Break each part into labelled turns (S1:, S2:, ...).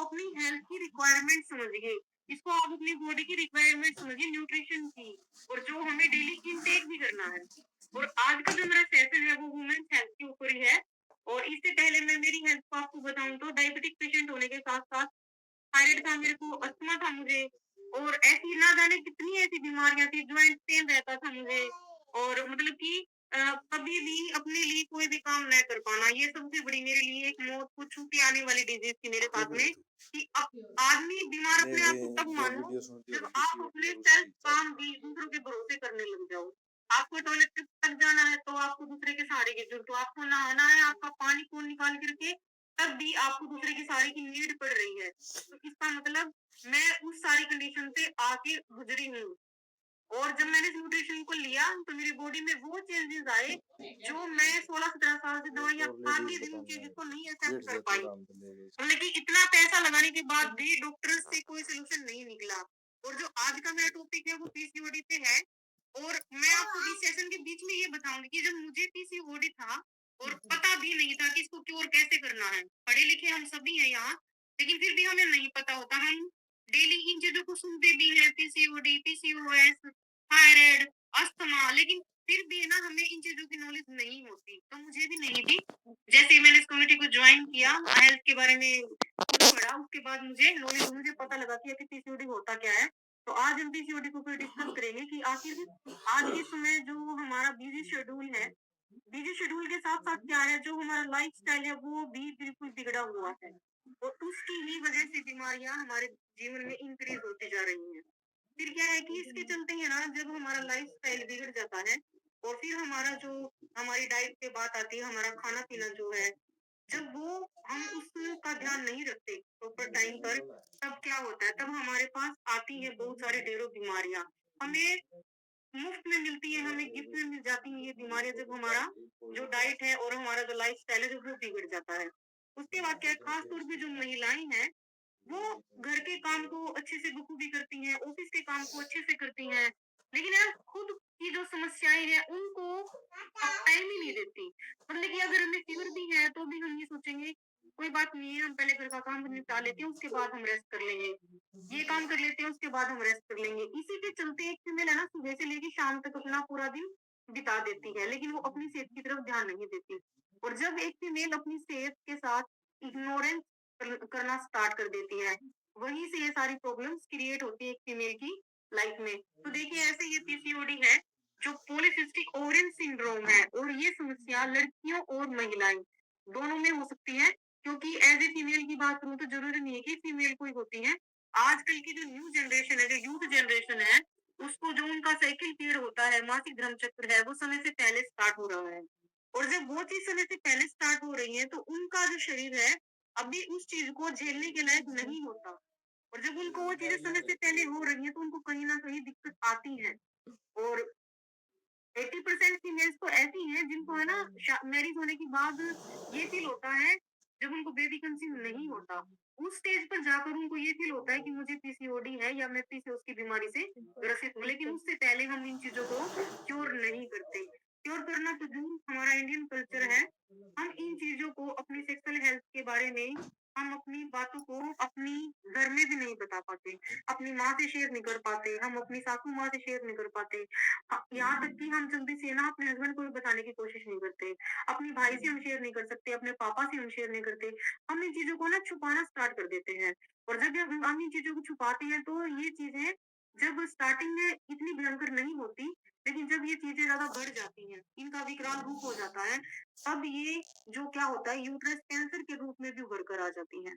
S1: अपनी हेल्थ की रिक्वायरमेंट समझिए, इसको आप अपनी बॉडी की रिक्वायरमेंट समझिए न्यूट्रिशन की, और जो हमें डेली इनटेक भी करना है। और आज का जो मेरा सेशन है वो वुमेन्स हेल्थ के ऊपर ही है। और इससे पहले मैं मेरी हेल्थ को आपको बताऊँ तो डायबिटिक पेशेंट होने के साथ-साथ थायराइड था मेरे को, अस्थमा था मुझे, और ऐसी ना जाने कितनी ऐसी बीमारियाँ थी, जॉइंट पेन रहता था मुझे, और मतलब कि कभी भी अपने लिए कोई भी काम न कर पाना, ये सबसे बड़ी मेरे लिए एक मौत को छू के आने वाली डिज़ीज़ थी मेरे साथ में, कि आदमी बीमार
S2: ने
S1: अपने
S2: वे
S1: आप को तब
S2: जो
S1: मानो
S2: वीडियो सुनती है
S1: जब
S2: ना
S1: आप
S2: पीसीओडी
S1: अपने
S2: और
S1: सेल्फ
S2: उसकी चाची
S1: काम भी दूसरों के भरोसे करने लग जाओ। आपको टॉयलेट तक जाना है तो आपको दूसरे के सहारे की ज़रूरत हो, आपको नहाना है, आपका पानी कौन निकाल कर के, तब भी आपको दूसरे के सहारे की नीड पड़ रही है। तो इसका मतलब मैं उस सारी कंडीशन से आके गुजरी हूँ। और जब मैंने इस न्यूट्रिशन को लिया तो मेरी बॉडी में वो चेंजेस आए जो मैं 16-17 साल से
S2: एक
S1: दवाइयाँ
S2: और
S1: खा
S2: लेडीज
S1: के भी उन
S2: बताने
S1: चीज़ों
S2: आई
S1: को
S2: थी,
S1: नहीं एक्सेप्ट
S2: जेठ
S1: कर
S2: जाती
S1: पाई।
S2: आराम से ले गई।
S1: मतलब कि इतना पैसा लगाने के बाद भी डॉक्टर से कोई सॉल्यूशन नहीं निकला। और जो आज का मेरा टॉपिक है वो पीसीओडी पे है। और मैं आपको इस सेशन के बीच में ये बताऊंगी कि जब मुझे पीसीओडी था और पता भी नहीं था कि इसको क्योर कैसे करना है। पढ़े लिखे हम सभी हैं यहाँ, लेकिन फिर भी हमें नहीं पता होता। हम डेली इन चीजों को सुनते भी हैं, पीसीओडी, पीसीओएस, थायराइड, अस्थमा, लेकिन फिर भी है ना हमें इन चीजों की नॉलेज नहीं होती। तो मुझे भी नहीं थी। जैसे ही मैंने इस कम्युनिटी को ज्वाइन किया, हेल्थ के बारे में कुछ पढ़ा, उसके बाद मुझे पता लगा कि आखिर पीसीओडी होता क्या है। तो आज हम पीसीओडी को फिर डिस्कस करेंगे कि आखिर आज के समय जो हमारा बिजी शेड्यूल के साथ-साथ क्या है, जो हमारा लाइफ़स्टाइल है वो भी बिल्कुल बिगड़ा हुआ है। और उसकी ही वजह से बीमारियाँ हमारे जीवन में इंक्रीज़ होती जा रही हैं। फिर क्या है कि इसके चलते है ना, जब हमारा लाइफ़स्टाइल बिगड़ जाता है और फिर हमारी डाइट पे बात आती है, हमारा खाना-पीना जो है, जब वो हम उसका ध्यान नहीं रखते प्रॉपर टाइम पर, तब क्या होता है, तब हमारे पास आती है बहुत सारी ढेरों बीमारियाँ। हमें मुफ्त में मिलती है, हमें गिफ्ट में मिल जाती हैं ये बीमारियाँ, जब हमारा जो डाइट है और हमारा जो लाइफ़स्टाइल है, जब वो बिगड़ जाता है। उसके बाद क्या है, खास तौर पे जो महिलाएँ हैं, वो घर के काम को अच्छे से बखूबी करती हैं, ऑफिस के काम को अच्छे से करती हैं, लेकिन यार खुद की जो समस्याएँ हैं उनको अब टाइम ही नहीं देती। मतलब कि अगर हमें फ़ीवर भी है तो भी हम ये सोचेंगे कोई बात नहीं है, हम पहले घर का काम निपटा लेते हैं, उसके बाद हम रेस्ट कर लेंगे। ये काम कर लेते हैं, उसके बाद हम रेस्ट कर लेंगे। इसी के चलते एक फीमेल है ना, सुबह से लेके शाम तक अपना पूरा दिन बिता देती है, लेकिन वो अपनी सेहत की तरफ ध्यान नहीं देती। और जब एक फीमेल अपनी सेहत के साथ इग्नोरेंस करना स्टार्ट कर देती है, वहीं से ये सारी प्रॉब्लम्स क्रिएट होती है एक फीमेल की लाइफ में। तो देखिए ऐसे ये पीसीओडी है, जो पॉलीसिस्टिक ओवरियन सिंड्रोम है, और ये समस्या लड़कियों और महिलाएं दोनों में हो सकती है। क्योंकि एज ए फीमेल की बात करूं तो जरूरी नहीं है कि फीमेल को ही होती है। आजकल की जो न्यू जनरेशन है, जो यूथ जनरेशन है, उसको जो उनका साइकिल पीरियड होता है, मासिक धर्म चक्र है, वो समय से पहले स्टार्ट हो रहा है। और जब वो चीज समय से पहले स्टार्ट हो रही है तो उनका जो शरीर है अभी उस चीज को झेलने के लायक नहीं होता। और जब उनको वो चीजें समय से पहले हो रही है तो उनको कहीं ना कहीं दिक्कत आती है। और 80% फीमेल्स तो ऐसी हैं जिनको है ना मैरिज होने के बाद ये फील होता है, जब उनको बेबी कंसीव नहीं होता, उस स्टेज पर जाकर उनको ये फील होता है कि मुझे पीसीओडी है या मैं पीसीओएस की बीमारी से ग्रसित हूँ। लेकिन उससे पहले हम इन चीजों को क्योर नहीं करते। क्योर करना तो दूर, हमारा इंडियन कल्चर है, हम इन चीजों को अपनी सेक्सुअल हेल्थ के बारे में हम अपनी बातों को अपनी घर में भी नहीं बता पाते, अपनी माँ से शेयर नहीं कर पाते, हम अपनी सासू माँ से शेयर नहीं कर पाते। यहाँ तक कि हम जल्दी से ना अपने हस्बैंड को भी बताने की कोशिश नहीं करते। अपने भाई से हम शेयर नहीं कर सकते, अपने पापा से हम शेयर नहीं करते। हम इन चीज़ों को ना छुपाना स्टार्ट कर देते हैं। और जब हम इन चीज़ों को छुपाते हैं तो ये चीज़ें जब स्टार्टिंग में इतनी भयंकर नहीं होती, लेकिन जब ये चीज़ें ज़्यादा बढ़ जाती हैं, इनका विकराल रूप हो जाता है, तब ये जो क्या होता है, यूट्रस कैंसर के रूप में भी उभर कर आ जाती है।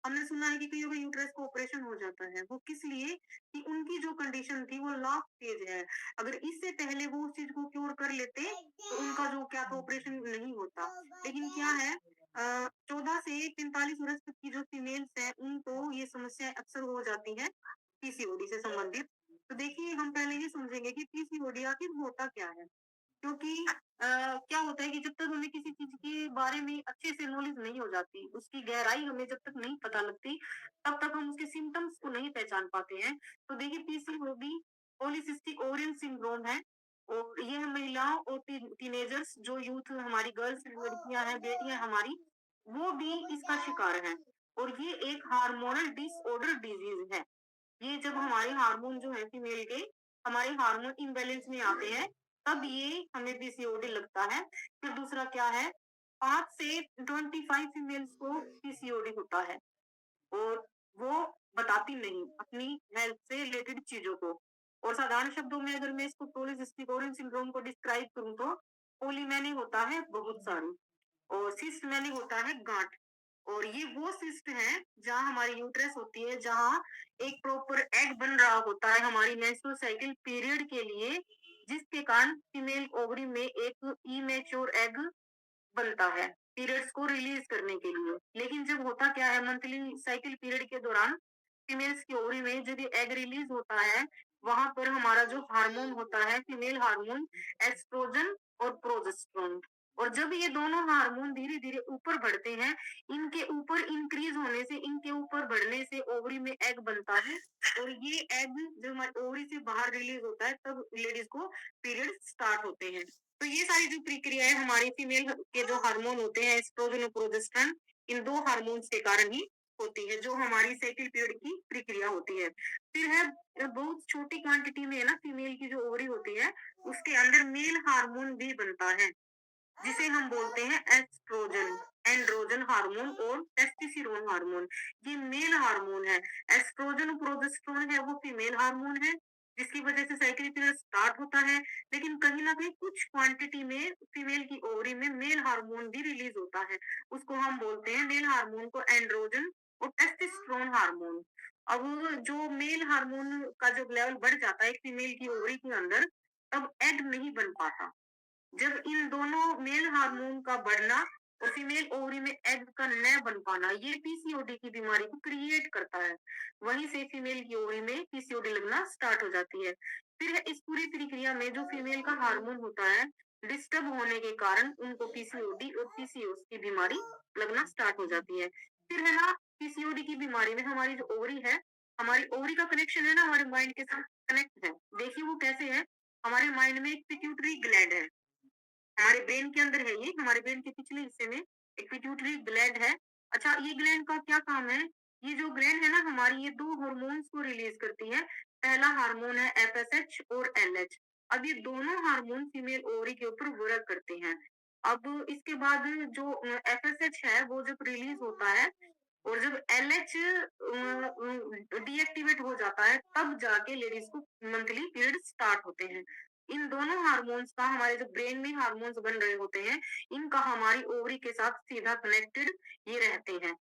S1: हमने सुना है कि कईयों का यूट्रस का ऑपरेशन हो जाता है। वो किस लिए? कि उनकी जो कंडीशन थी वो लास्ट स्टेज है। अगर इससे पहले वो उस चीज़ को क्यूर कर लेते तो उनका जो क्या था, ऑपरेशन नहीं होता। लेकिन क्या है, 14 से 45 वर्ष तक की जो फीमेल्स हैं उनको ये समस्याएँ अक्सर हो जाती हैं पीसीओडी से संबंधित। तो देखिए हम पहले ये समझेंगे कि पीसीओडी आखिर होता क्या है? क्योंकि क्या होता है कि जब तक हमें किसी चीज़ के बारे में अच्छे से नॉलेज नहीं हो जाती, उसकी गहराई हमें जब तक नहीं पता लगती, तब तक हम उसके सिम्पटम्स को नहीं पहचान पाते हैं। तो देखिए पीसीओडी पॉलीसिस्टिक ओवरियन सिंड्रोम है, और ये महिलाओं और टीनेजर्स, जो यूथ हमारी गर्ल्स लड़कियां हैं, बेटियां हमारी, वो भी इसका शिकार हैं। और ये एक हार्मोनल डिसऑर्डर डिजीज है। ये जब हमारे हार्मोन जो है फीमेल के, हमारे हार्मोन इम्बैलेंस में आते हैं, तब ये हमें पीसीओडी लगता है। फिर दूसरा क्या है, 5 से 25 फीमेल्स को पीसीओडी होता है और वो बताती नहीं अपनी हेल्थ से रिलेटेड चीजों को। और साधारण शब्दों में अगर मैं इसको पॉलीसिस्टिक ओवरी सिंड्रोम को डिस्क्राइब करूं तो पोली मैंने होता है बहुत सारी, और सिस्ट मैंने होता है गांठ। और ये वो सिस्ट है जहाँ हमारी यूट्रस होती है, जहाँ एक प्रॉपर एग बन रहा होता है हमारी मेंस्ट्रुअल साइकिल पीरियड के लिए, जिसके कारण फीमेल ओवरी में एक इमेच्योर एग बनता है पीरियड्स को रिलीज करने के लिए। लेकिन जब होता क्या है, मंथली साइकिल पीरियड के दौरान फीमेल्स की ओवरी में जब ये एग रिलीज होता है, वहां पर हमारा जो हार्मोन होता है फीमेल हार्मोन, एस्ट्रोजन और प्रोजेस्टेरोन, और जब ये दोनों हार्मोन धीरे धीरे ऊपर बढ़ते हैं, इनके ऊपर इंक्रीज होने से, इनके ऊपर बढ़ने से ओवरी में एग बनता है। और ये एग जब हमारी ओवरी से बाहर रिलीज होता है, तब लेडीज को पीरियड स्टार्ट होते हैं। तो ये सारी जो प्रक्रिया है हमारे फीमेल के जो हार्मोन होते हैं एस्ट्रोजन और प्रोजेस्टेरोन, इन दो हार्मोन्स के कारण ही होती है, जो हमारी साइकिल पीरियड की प्रक्रिया होती है। फिर है बहुत छोटी क्वांटिटी में है ना, फीमेल की जो ओवरी होती है उसके अंदर मेल हार्मोन भी बनता है, जिसे हम बोलते हैं एस्ट्रोजन, एंड्रोजन हार्मोन और टेस्टोस्टेरोन हार्मोन। ये मेल हार्मोन है। एस्ट्रोजन प्रोजेस्टेरोन है वो फीमेल हार्मोन है, जिसकी वजह से साइकिल पीरियड स्टार्ट होता है। लेकिन कहीं ना कहीं कुछ क्वांटिटी में फीमेल की ओवरी में मेल हार्मोन भी रिलीज होता है, उसको हम बोलते हैं मेल हार्मोन को एंड्रोजन और टेस्टोस्टेरोन हार्मोन। अब जो मेल हार्मोन का जब लेवल बढ़ जाता है फीमेल की ओवरी के अंदर, तब एग नहीं बन पाता। जब इन दोनों मेल हार्मोन का बढ़ना और फीमेल ओवरी में एग का न बन पाना, ये पीसीओडी की बीमारी को क्रिएट करता है। वहीं से फीमेल की ओवरी में पीसीओडी लगना स्टार्ट हो जाती है। फिर इस पूरी प्रक्रिया में जो फीमेल का हार्मोन होता है डिस्टर्ब होने के कारण उनको पीसीओडी और पीसीओएस की बीमारी लगना स्टार्ट हो जाती है। फिर है ना, पीसीओडी की बीमारी में हमारी जो ओवरी है, हमारी ओवरी का कनेक्शन है ना हमारे माइंड के साथ कनेक्ट है। देखिए वो कैसे है, हमारे माइंड में एक पिट्यूटरी ग्लैंड है, हमारे ब्रेन के अंदर है, ये हमारे ब्रेन के पिछले हिस्से में एक पिट्यूटरी ग्लैंड है। अच्छा, ये ग्लैंड का क्या काम है, ये जो ग्लैंड है ना हमारी, ये दो हार्मोन्स को रिलीज करती है। पहला हार्मोन है एफएसएच और एलएच। अब ये दोनों हार्मोन फीमेल ओवरी के ऊपर वर्क करते हैं। अब इसके बाद जो एफएसएच है वो जब रिलीज होता है और जब एलएच डीएक्टिवेट हो जाता है, तब जाके लेडीज को मंथली पीरियड स्टार्ट होते हैं। इन दोनों हार्मोन्स का, हमारे जो ब्रेन में हार्मोन्स बन रहे होते हैं, इनका हमारी ओवरी के साथ सीधा कनेक्टेड ये रहते हैं।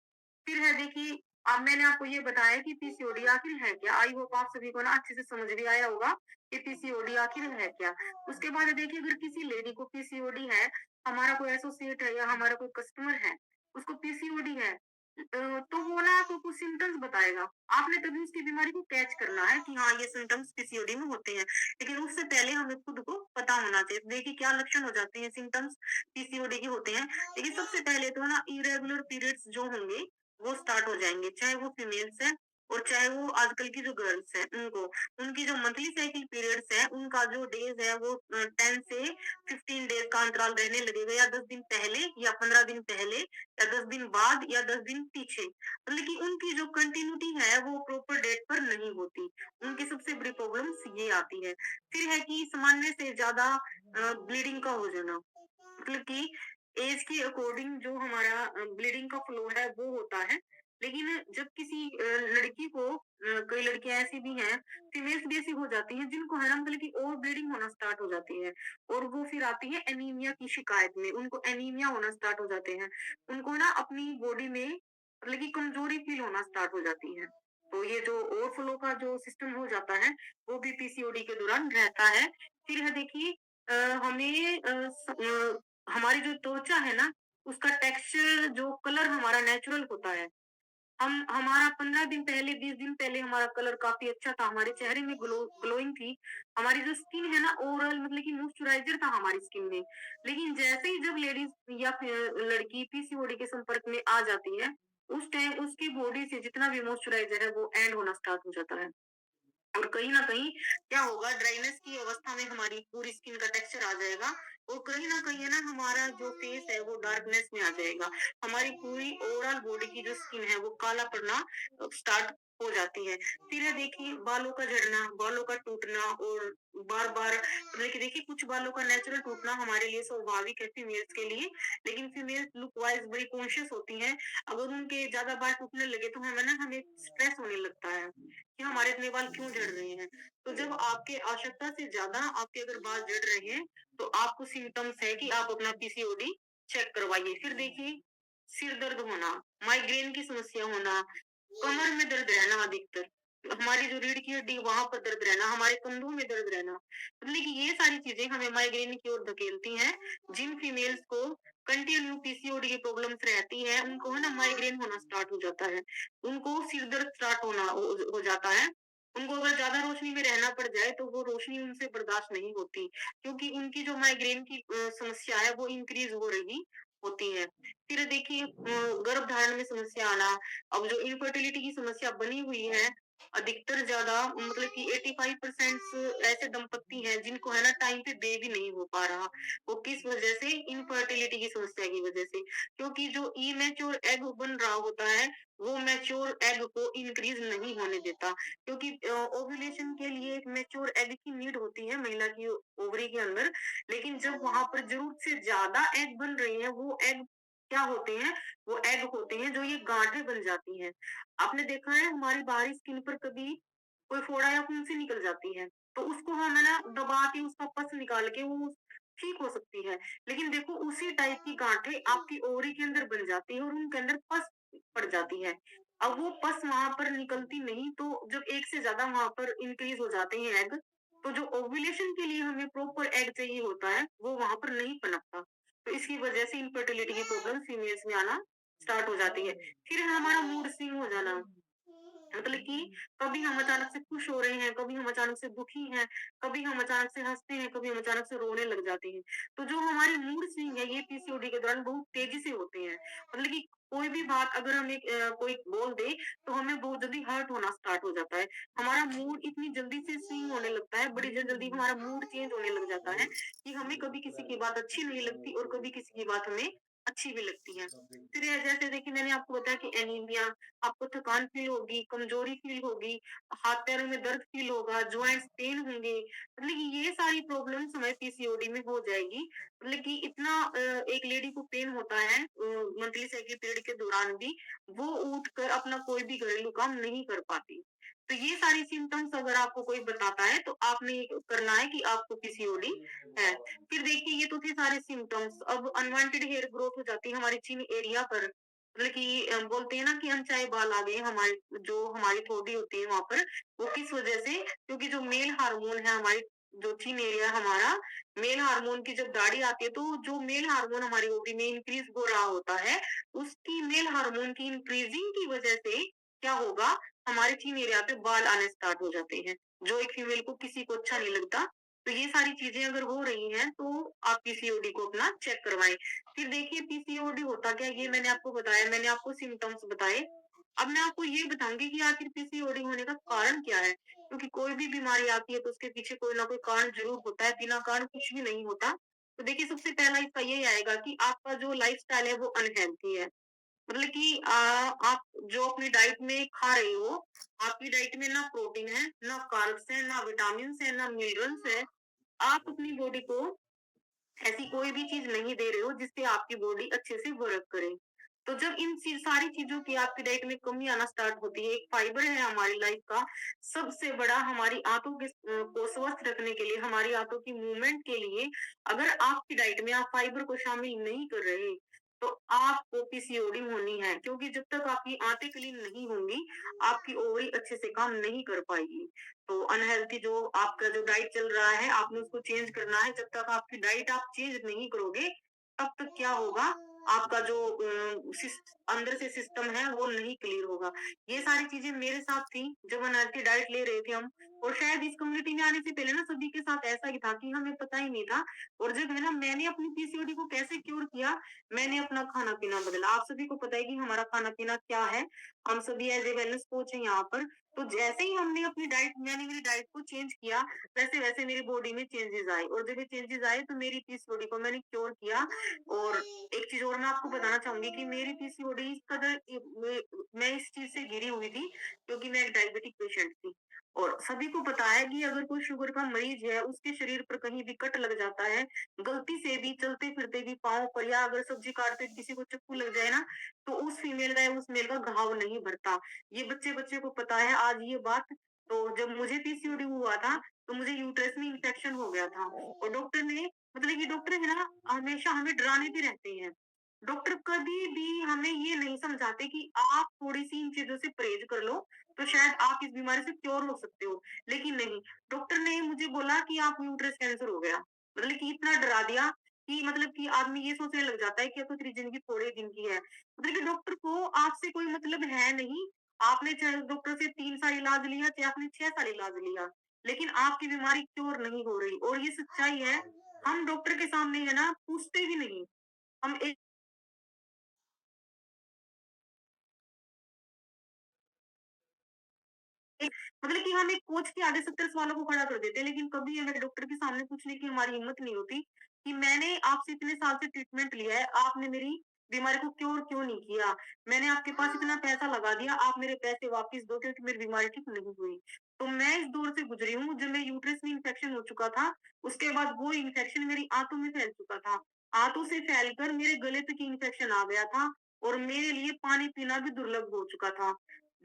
S1: फिर है देखिए, अब मैंने आपको ये बताया कि पीसीओडी आखिर है क्या। आई होप आप सभी को ना अच्छे से समझ भी आया होगा कि पीसीओडी आखिर है क्या। उसके बाद देखिए, अगर किसी लेडी को पीसीओडी है, हमारा कोई एसोसिएट है या हमारा कोई कस्टमर है, उसको पीसीओडी है, तो वो ना आपको कुछ सिम्टम्स बताएगा। आपने तभी उसकी बीमारी को कैच करना है कि हाँ ये सिम्टम्स पीसीओडी में होते हैं। लेकिन उससे पहले हमें खुद को पता होना चाहिए। देखिए क्या लक्षण हो जाते हैं, सिम्टम्स पीसीओडी के होते हैं। लेकिन सबसे पहले तो ना इरेगुलर पीरियड्स जो होंगे वो स्टार्ट हो जाएंगे, चाहे वो फीमेल्स है और चाहे वो आजकल की जो गर्ल्स है उनको। उनकी जो मंथली साइकिल पीरियड्स है, उनका जो डेज है वो 10 से 15 डेज का अंतराल रहने लगेगा, या 10 दिन पहले या 15 दिन पहले या 10 दिन बाद या 10 दिन पीछे। लेकिन उनकी जो कंटिन्यूटी है वो प्रॉपर डेट पर नहीं होती। उनकी सबसे बड़ी प्रॉब्लम्स ये आती है। फिर है कि सामान्य से ज्यादा ब्लीडिंग का हो जाना, मतलब कि एज के अकॉर्डिंग जो हमारा ब्लीडिंग का फ्लो है वो होता है। लेकिन जब किसी लड़की को, कई लड़कियां ऐसी भी हैं, फीमेल्स भी ऐसी हो जाती हैं जिनको है ना, मतलब कि ओवर ब्लीडिंग होना स्टार्ट हो जाती है, और वो फिर आती है एनीमिया की शिकायत में। उनको एनीमिया होना स्टार्ट हो जाते हैं, उनको ना अपनी बॉडी में मतलब कि कमजोरी फील होना स्टार्ट हो जाती है। तो ये जो ओवरफ्लो का जो सिस्टम हो जाता है वो भी पीसीओडी के दौरान रहता है। फिर है देखिए, हमें हमारी जो त्वचा है ना, उसका टेक्सचर, जो कलर हमारा नेचुरल होता है, हम हमारा 15 दिन पहले, 20 दिन पहले हमारा कलर काफी अच्छा था, हमारे चेहरे में ग्लोइंग थी, हमारी जो स्किन है ना ओवरऑल मतलब कि मॉइस्चराइजर था हमारी स्किन में। लेकिन जैसे ही जब लेडीज या फिर लड़की पीसीओडी के संपर्क में आ जाती है, उस टाइम उसकी बॉडी से जितना भी मॉइस्चराइजर है वो एंड होना स्टार्ट हो जाता है। और कहीं ना कहीं क्या होगा, ड्राइनेस की अवस्था में हमारी पूरी स्किन का टेक्सचर आ जाएगा और कहीं न कहीं है ना हमारा जो फेस है वो डार्कनेस में आ जाएगा। हमारी पूरी ओवरऑल बॉडी की जो स्किन है वो काला पड़ना स्टार्ट हो जाती है। फिर है देखिए बालों का झड़ना, बालों का टूटना और बार-बार मतलब कि देखिए कुछ बालों का नेचुरल टूटना हमारे लिए स्वाभाविक है फीमेल्स के लिए, लेकिन फीमेल्स लुक वाइज़ बड़ी कॉन्शियस होती हैं। अगर उनके ज़्यादा बाल टूटने लगे तो हमें स्ट्रेस होने लगता है कि हमारे इतने बाल क्यों झड़ रहे हैं। तो जब आपके आवश्यकता से ज़्यादा आपके अगर बाल झड़ रहे हैं तो आपको सिम्पटम्स है कि आप अपना पीसीओडी चेक करवाइए। फिर देखिए सिर दर्द होना, माइग्रेन की समस्या होना, कमर में दर्द रहना अधिकतर, हमारी जो रीढ़ की हड्डी वहाँ पर दर्द रहना, हमारे कंधों में दर्द रहना, मतलब कि ये सारी चीज़ें हमें माइग्रेन की ओर धकेलती हैं। जिन फीमेल्स को कंटिन्यू पीसीओडी की प्रॉब्लम्स रहती है, उनको है ना माइग्रेन होना स्टार्ट हो जाता है। उनको सिर दर्द स्टार्ट हो जाता है। उनको अगर ज़्यादा रोशनी में रहना पड़ जाए तो वो रोशनी उनसे बर्दाश्त नहीं होती, क्योंकि उनकी जो माइग्रेन की समस्या है वो इंक्रीज़ हो रही होती है। फिर देखिए गर्भधारण में समस्या आना, अब जो इनफर्टिलिटी की समस्या बनी हुई है, अधिकतर ज़्यादा मतलब कि 85% ऐसे दंपत्ति हैं जिनको है ना टाइम पे बेबी नहीं हो पा रहा। वो किस वजह से? इनफर्टिलिटी की समस्या की वजह से। क्योंकि जो इमैच्योर एग बन रहा होता है, वो मैच्योर एग को इंक्रीज़ नहीं होने देता। क्योंकि ओव्यूलेशन के लिए एक मैच्योर एग की नीड होती है महिला की ओवरी के अंदर, लेकिन जब वहाँ पर ज़रूरत से ज़्यादा एग बन रहे हैं, वो एग क्या होते हैं? वो एग होते हैं जो ये गाँठें बन जाती हैं। आपने देखा है हमारी बाहरी स्किन पर कभी कोई फोड़ा या फुंसी निकल जाती है, तो उसको हम है ना दबा के उसका पस निकाल के वो ठीक हो सकती है। लेकिन देखो उसी टाइप की गाँठें आपकी ओवरी के अंदर बन जाती है और उनके अंदर पस पड़ जाती है। अब वो पस वहाँ पर निकलती नहीं, तो जब एक से ज़्यादा वहाँ पर इंक्रीज़ हो जाते हैं एग, तो जो ओव्यूलेशन के लिए हमें प्रॉपर एग चाहिए होता है, वो वहाँ पर नहीं पनपता। तो इसकी वजह से इनफर्टिलिटी की प्रॉब्लम फीमेल्स में आना स्टार्ट हो जाती है। फिर है हमारा मूड स्विंग हो जाना। मतलब कि कभी हम अचानक से खुश हो रहे हैं, कभी हम अचानक से दुखी हैं, कभी हम अचानक से हँसते हैं, कभी हम अचानक से रोने लग जाते हैं। तो जो हमारे मूड स्विंग है, ये पीसीओडी के दौरान बहुत तेज़ी से होते हैं। मतलब कि कोई भी बात अगर हमें कोई बोल दे, तो हमें बहुत जल्दी हर्ट होना स्टार्ट हो जाता है। हमारा मूड इतनी जल्दी से स्विंग होने लगता है, बड़ी जल्दी हमारा मूड चेंज होने लग जाता है, कि हमें कभी किसी की बात अच्छी नहीं लगती और कभी किसी की बात हमें अच्छी भी लगती है। फिर ये जैसे देखिए मैंने आपको बताया कि एनीमिया, आपको थकान फ़ील होगी, कमज़ोरी फ़ील होगी, हाथ-पैरों में दर्द फ़ील होगा, जॉइंट्स पेन होंगे। मतलब कि ये सारी प्रॉब्लम्स हमें पीसीओडी में हो जाएगी। मतलब कि इतना एक लेडी को पेन होता है मंथली साइकिल पीरियड के दौरान भी, वो उठकर अपना कोई भी घरेलू काम नहीं कर पाती। तो ये सारी सिम्पटम्स अगर आपको कोई बताता है, तो आपने ये करना है कि आपको पीसीओडी है। फिर देखिए ये तो थे सारे सिम्पटम्स। अब अनवांटेड हेयर ग्रोथ हो जाती है हमारे चिन एरिया पर। मतलब कि बोलते हैं ना कि अनचाहे बाल आ गए हमारे जो हमारी ठोड़ी होती है वहां पर, वो किस वजह से? क्योंकि जो मेल हार्मोन है हमारी जो चिन एरिया हमारा, मेल हार्मोन की जब दाढ़ी आती है तो जो मेल हार्मोन हमारी बॉडी में इंक्रीज हो रहा होता है, उसकी मेल हार्मोन की इंक्रीजिंग की वजह से क्या होगा? हमारे चिन एरिया पे बाल आने स्टार्ट हो जाते हैं, जो एक फीमेल को किसी को अच्छा नहीं लगता। तो ये सारी चीजें अगर हो रही हैं तो आप पीसीओडी को अपना चेक करवाएं। फिर देखिए पीसीओडी होता क्या है, ये मैंने आपको बताया, मैंने आपको सिम्पटम्स बताए। अब मैं आपको ये बताऊंगी कि आखिर पीसीओडी होने का कारण क्या है, क्योंकि कोई भी बीमारी आती है तो उसके पीछे कोई ना कोई कारण जरूर होता है, बिना कारण कुछ भी नहीं होता। तो देखिए सबसे पहला इसका ये आएगा कि आपका जो लाइफस्टाइल है वो अनहेल्थी है। मतलब कि आप जो अपनी डाइट में खा रहे हो, आपकी डाइट में ना प्रोटीन है, ना कार्ब्स है, ना विटामिन है, ना मिनरल्स है। आप अपनी बॉडी को ऐसी कोई भी चीज नहीं दे रहे हो जिससे आपकी बॉडी अच्छे से वर्क करे। तो जब इन सारी चीजों की आपकी डाइट में कमी आना स्टार्ट होती है, एक फाइबर है हमारी लाइफ का सबसे बड़ा, हमारी आंतों के को स्वस्थ रखने के लिए, हमारी आंतों की मूवमेंट के लिए, अगर आपकी डाइट में आप फाइबर को शामिल नहीं कर रहे, तो आपको पीसीओडी होनी है। क्योंकि जब तक आपकी आंतें क्लीन नहीं होंगी, आपकी ओवरी अच्छे से काम नहीं कर पाएगी। तो अनहेल्थी जो आपका जो डाइट चल रहा है, आपने उसको चेंज करना है। जब तक आपकी डाइट आप चेंज नहीं करोगे, तब तक क्या होगा? आपका जो अंदर से सिस्टम है वो नहीं क्लियर होगा। ये सारी चीज़ें मेरे साथ थी जब अनहेल्थी डाइट ले रहे थे हम। और शायद इस कम्युनिटी में आने से पहले ना सभी के साथ ऐसा ही था कि हमें पता ही नहीं था। और जब है ना मैंने अपनी पीसीओडी को कैसे क्योर किया, मैंने अपना खाना-पीना बदला। आप सभी को पता है कि हमारा खाना-पीना क्या है, हम सभी एज़ ए वेलनेस कोच हैं यहाँ पर। तो जैसे ही हमने अपनी डाइट मैंने मेरी डाइट को चेंज किया, वैसे-वैसे मेरी बॉडी में चेंजेज़ आए और जब ये चेंजेज़ आए तो मेरी पीसीओडी को मैंने क्योर किया। और एक चीज़ और मैं आपको बताना चाहूँगी कि मेरी पीसीओडी इस कदर मैं इस चीज़ से घिरी हुई थी क्योंकि मैं एक डायबिटिक पेशेंट थी। और सभी को पता है कि अगर कोई शुगर का मरीज है, उसके शरीर पर कहीं भी कट लग जाता है, गलती से भी चलते-फिरते भी पाँव पर या अगर सब्जी काटते किसी को चाकू लग जाए ना, तो उस फीमेल का या उस मेल का घाव नहीं भरता। ये बच्चे-बच्चे को पता है आज ये बात। तो जब मुझे पीसीओडी हुआ था, तो मुझे यूट्रस में इन्फेक्शन हो गया था और डॉक्टर ने मतलब कि डॉक्टर है ना हमेशा हमें डराने भी रहते हैं। डॉक्टर कभी भी हमें ये नहीं समझाते कि आप थोड़ी-सी इन चीज़ों से परहेज़ कर लो, तो शायद आप इस बीमारी से क्योर हो सकते हो। लेकिन नहीं, डॉक्टर ने मुझे बोला कि आपको यूट्रस कैंसर हो गया। मतलब कि इतना डरा दिया कि मतलब कि आदमी ये सोचने लग जाता है कि अब तो तेरी ज़िंदगी थोड़े दिन की है। मतलब कि डॉक्टर को आपसे कोई मतलब है नहीं। आपने चाहे डॉक्टर से 3 साल इलाज लिया, चाहे आपने 6 साल इलाज लिया, लेकिन आपकी बीमारी क्योर नहीं हो रही और ये सच्चाई है। हम डॉक्टर के सामने है ना पूछते भी नहीं। हम एक एक मतलब कि हम एक कोच के आगे 70 सवालों को खड़ा कर देते हैं, लेकिन कभी हमें डॉक्टर के सामने पूछने की हमारी हिम्मत नहीं होती कि मैंने आपसे इतने साल से ट्रीटमेंट लिया है, आपने मेरी बीमारी को क्योर क्यों नहीं किया? मैंने आपके पास इतना पैसा लगा दिया, आप मेरे पैसे वापस दो क्योंकि मेरी बीमारी ठीक नहीं हुई। तो मैं इस दौर से गुज़री हूँ, जब मेरे यूट्रस में इन्फेक्शन हो चुका था, उसके बाद वो इन्फेक्शन मेरी आंतों में फैल चुका था। आंतों से फैलकर मेरे गले तक इन्फेक्शन आ गया था और मेरे लिए पानी पीना भी दुर्लभ हो चुका था।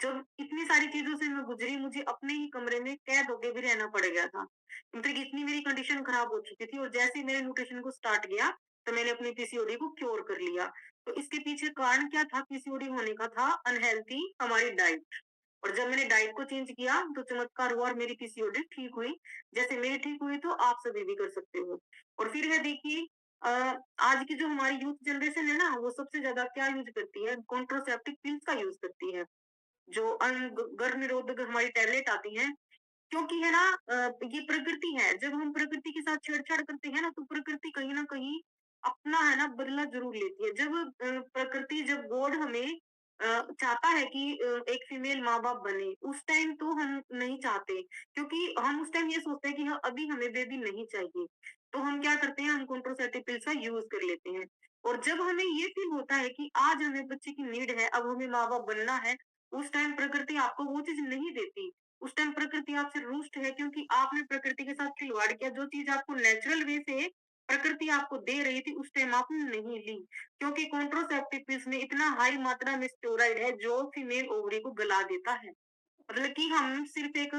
S1: जब इतनी सारी चीज़ों से मैं गुज़री, मुझे अपने ही कमरे में कैद होके भी रहना पड़ गया था। मतलब कि इतनी मेरी कंडीशन खराब हो चुकी थी और जैसे ही मैंने न्यूट्रिशन को स्टार्ट किया, तो मैंने अपनी पीसीओडी को क्योर कर लिया। तो इसके पीछे कारण क्या था पीसीओडी होने का था अनहेल्थी हमारी डाइट। और जब मैंने डाइट को चेंज किया, तो चमत्कार हुआ और मेरी पीसीओडी ठीक हुई। जैसे मेरी ठीक हुई, तो आप सभी भी कर सकते हो। और फिर है देखिए अ, आज की जो हमारी यूथ जनरेशन है ना, वो सबसे ज़्यादा क्या यूज़ करती है? कॉन्ट्रासेप्टिव पिल्स का यूज़ करती है। जो गर्भ निरोधक हमारी टैबलेट आती हैं, क्योंकि है ना ये प्रकृति है, जब हम प्रकृति के साथ छेड़छाड़ करते हैं ना, तो प्रकृति कहीं न कहीं अपना है ना बदला ज़रूर लेती है। जब प्रकृति जब गॉड हमें चाहता है कि एक फीमेल माँ-बाप बने, उस टाइम तो हम नहीं चाहते, क्योंकि हम उस टाइम ये सोचते हैं कि हाँ, अभी हमें बेबी नहीं चाहिए। तो हम क्या करते हैं, हम कॉन्ट्रासेप्टिव पिल्स का यूज़ कर लेते हैं। और जब हमें ये फ़ील होता है कि आज हमें बच्चे की नीड है, अब हमें माँ-बाप बनना है, उस टाइम प्रकृति आपको वो चीज़ नहीं देती। उस टाइम प्रकृति आपसे रुष्ट है क्योंकि आपने प्रकृति के साथ खिलवाड़ किया। जो चीज़ आपको नेचुरल वे से प्रकृति आपको दे रही थी, उस टाइम आपने नहीं ली। क्योंकि कॉन्ट्रासेप्टिव पिल्स में इतना हाई मात्रा में स्टेरॉइड है जो फीमेल ओवरी को गला देता है। मतलब कि हम सिर्फ़ एक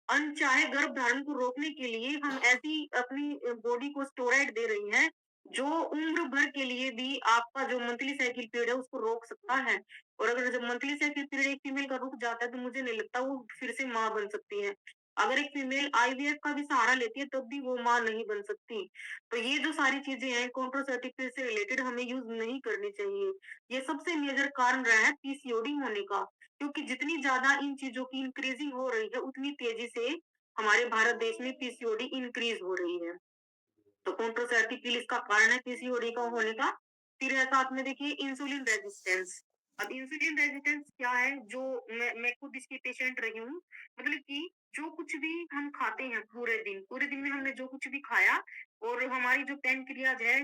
S1: अनचाहे गर्भधारण को रोकने के लिए हम ऐसी अपनी बॉडी को स्टेरॉइड दे रही हैं, जो उम्र भर के लिए भी आपका जो मंथली साइकिल पीरियड है उसको रोक सकता है। और अगर जब मंथली साइकिल पीरियड एक फीमेल का रुक जाता है, तो मुझे नहीं लगता वो फिर से माँ बन सकती है। अगर एक फीमेल आईवीएफ का भी सहारा लेती है, तब भी वो माँ नहीं बन सकती। तो ये जो सारी चीज़ें हैं कॉन्ट्रासेप्टिव पिल से रिलेटेड हमें यूज़ नहीं करनी चाहिए। ये सबसे मेजर कारण रहा है पीसीओडी होने का। क्योंकि जितनी ज़्यादा इन चीज़ों की इंक्रीज़िंग हो रही है, उतनी तेज़ी से हमारे भारत देश में पीसीओडी इंक्रीज़ हो रही है। तो कॉन्ट्रासेप्टिव पिल इसका कारण है पीसीओडी का होने का। फिर है साथ में देखिए इंसुलिन रेजिस्टेंस। अब इंसुलिन रेजिस्टेंस क्या है? जो मैं खुद इसकी पेशेंट रही हूँ। मतलब कि जो कुछ भी हम खाते हैं पूरे दिन में हमने जो कुछ भी खाया और हमारी जो पैनक्रियाज़ है